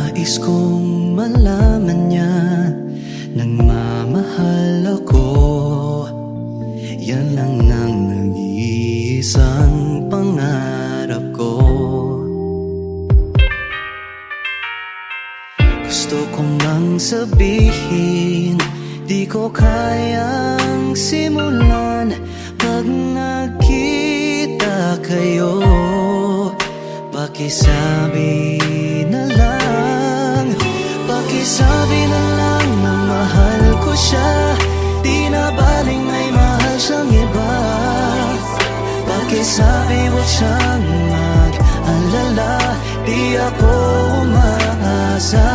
Nais kong malaman niya nagmamahal ako. Yan lang ang nag-iisang pangarap ko. Gusto kong mang sabihin, di ko kayang simulan pag nakita kayo. Pakisabi na lang, pakisabi na lang na mahal ko siya. Di na baling may mahal siyang iba. Pakisabi huwag siyang mag-alala, di ako umaasa.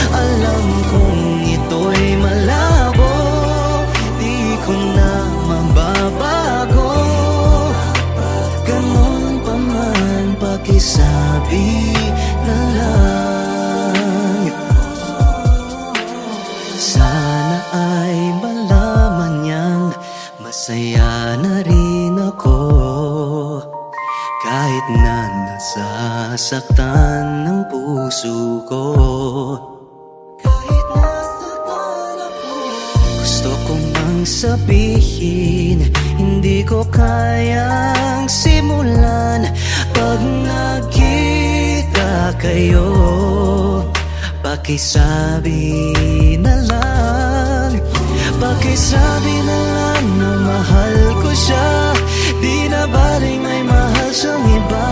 Alam kong ito'y malabo, di ko na mababago. Ganon pa man, pakisabi na lang. Sana ay malaman niyang masaya na rin ako, kahit na nasasaktan ng puso ko. Gusto kong mang sabihin, hindi ko kayang simulan pag nakita kayo. Pakisabi na lang, pakisabi na lang na mahal ko siya. Di na baling may mahal siyang iba.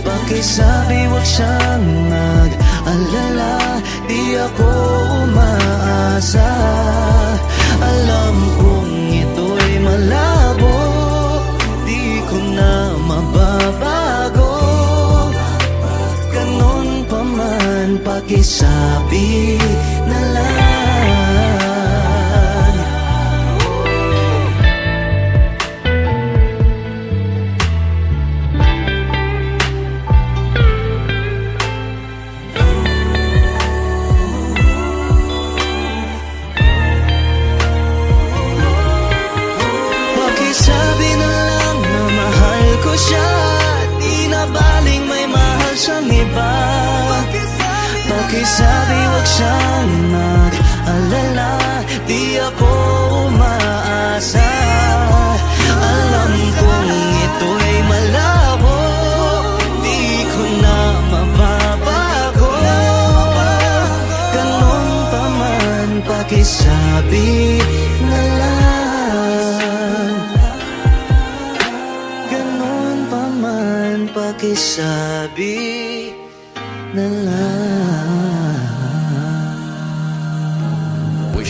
Pakisabi huwag siyang mag-alala, di ako umaasa. Alam kong ito'y malabo, di ko na mababago. Ganon pa man, pakisabi na lang. Pakisabi na lang na mahal ko siya. Di na baling may mahal siyang iba. Pakisabi huwag siyang mag-alala, di ako umaasa. Alam kong ito'y malabo, di ko na mababago. Ganon pa man, pakisabi na lang. Ganon pa man, pakisabi na lang.